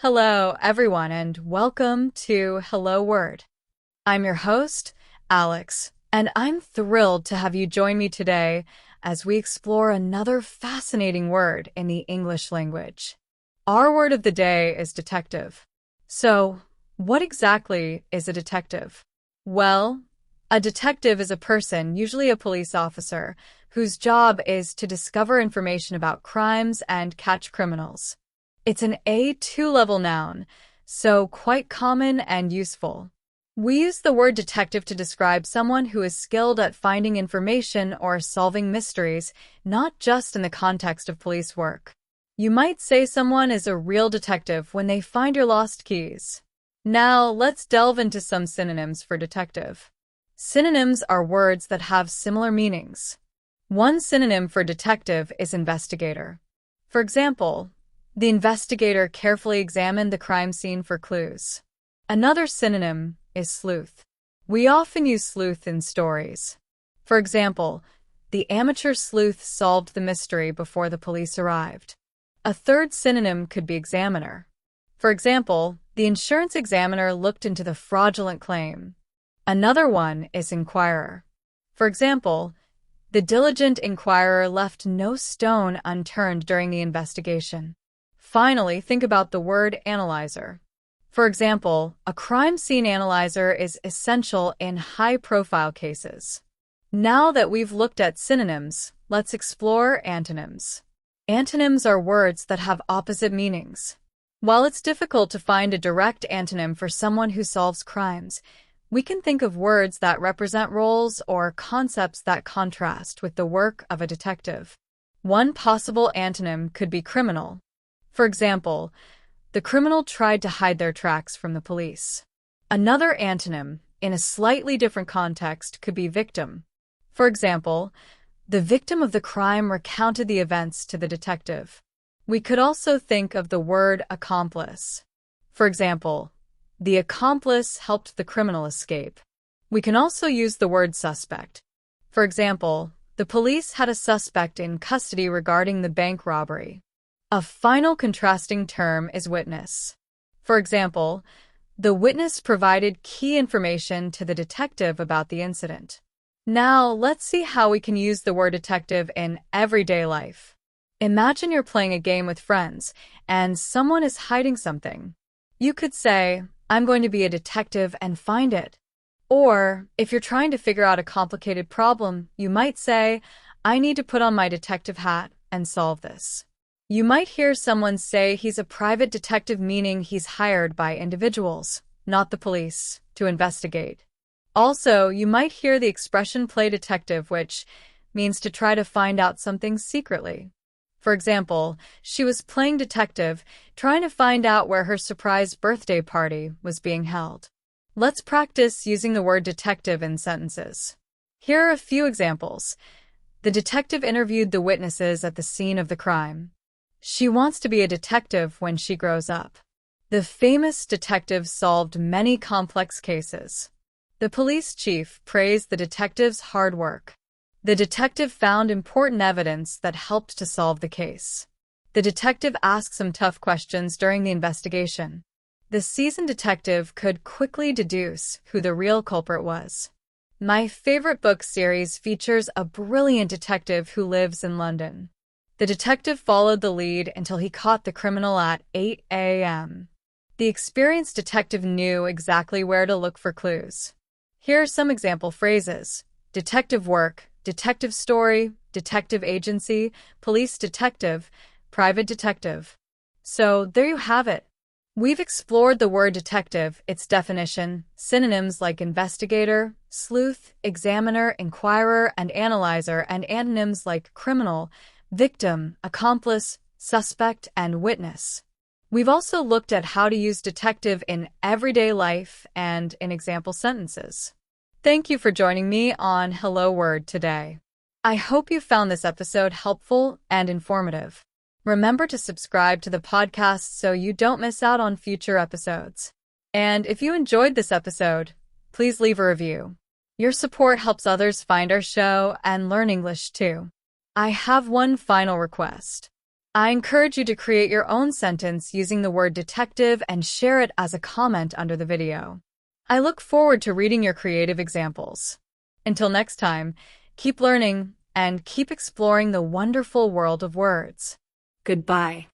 Hello, everyone, and welcome to Hello Word. I'm your host, Alex, and I'm thrilled to have you join me today as we explore another fascinating word in the English language. Our word of the day is detective. So, what exactly is a detective? Well, a detective is a person, usually a police officer, whose job is to discover information about crimes and catch criminals. It's an A2 level noun, so quite common and useful. We use the word detective to describe someone who is skilled at finding information or solving mysteries, not just in the context of police work. You might say someone is a real detective when they find your lost keys. Now, let's delve into some synonyms for detective. Synonyms are words that have similar meanings. One synonym for detective is investigator. For example, the investigator carefully examined the crime scene for clues. Another synonym is sleuth. We often use sleuth in stories. For example, the amateur sleuth solved the mystery before the police arrived. A third synonym could be examiner. For example, the insurance examiner looked into the fraudulent claim. Another one is inquirer. For example, the diligent inquirer left no stone unturned during the investigation. Finally, think about the word analyzer. For example, a crime scene analyzer is essential in high-profile cases. Now that we've looked at synonyms, let's explore antonyms. Antonyms are words that have opposite meanings. While it's difficult to find a direct antonym for someone who solves crimes, we can think of words that represent roles or concepts that contrast with the work of a detective. One possible antonym could be criminal. For example, the criminal tried to hide their tracks from the police. Another antonym, in a slightly different context, could be victim. For example, the victim of the crime recounted the events to the detective. We could also think of the word accomplice. For example, the accomplice helped the criminal escape. We can also use the word suspect. For example, the police had a suspect in custody regarding the bank robbery. A final contrasting term is witness. For example, the witness provided key information to the detective about the incident. Now, let's see how we can use the word detective in everyday life. Imagine you're playing a game with friends, and someone is hiding something. You could say, "I'm going to be a detective and find it." Or, if you're trying to figure out a complicated problem, you might say, "I need to put on my detective hat and solve this." You might hear someone say he's a private detective, meaning he's hired by individuals, not the police, to investigate. Also, you might hear the expression play detective, which means to try to find out something secretly. For example, she was playing detective, trying to find out where her surprise birthday party was being held. Let's practice using the word detective in sentences. Here are a few examples. The detective interviewed the witnesses at the scene of the crime. She wants to be a detective when she grows up. The famous detective solved many complex cases. The police chief praised the detective's hard work. The detective found important evidence that helped to solve the case. The detective asked some tough questions during the investigation. The seasoned detective could quickly deduce who the real culprit was. My favorite book series features a brilliant detective who lives in London. The detective followed the lead until he caught the criminal at 8 a.m. The experienced detective knew exactly where to look for clues. Here are some example phrases: detective work, detective story, detective agency, police detective, private detective. So, there you have it. We've explored the word detective, its definition, synonyms like investigator, sleuth, examiner, inquirer, and analyzer, and antonyms like criminal, victim, accomplice, suspect, and witness. We've also looked at how to use detective in everyday life and in example sentences. Thank you for joining me on Hello Word today. I hope you found this episode helpful and informative. Remember to subscribe to the podcast so you don't miss out on future episodes. And if you enjoyed this episode, please leave a review. Your support helps others find our show and learn English too. I have one final request. I encourage you to create your own sentence using the word detective and share it as a comment under the video. I look forward to reading your creative examples. Until next time, keep learning and keep exploring the wonderful world of words. Goodbye.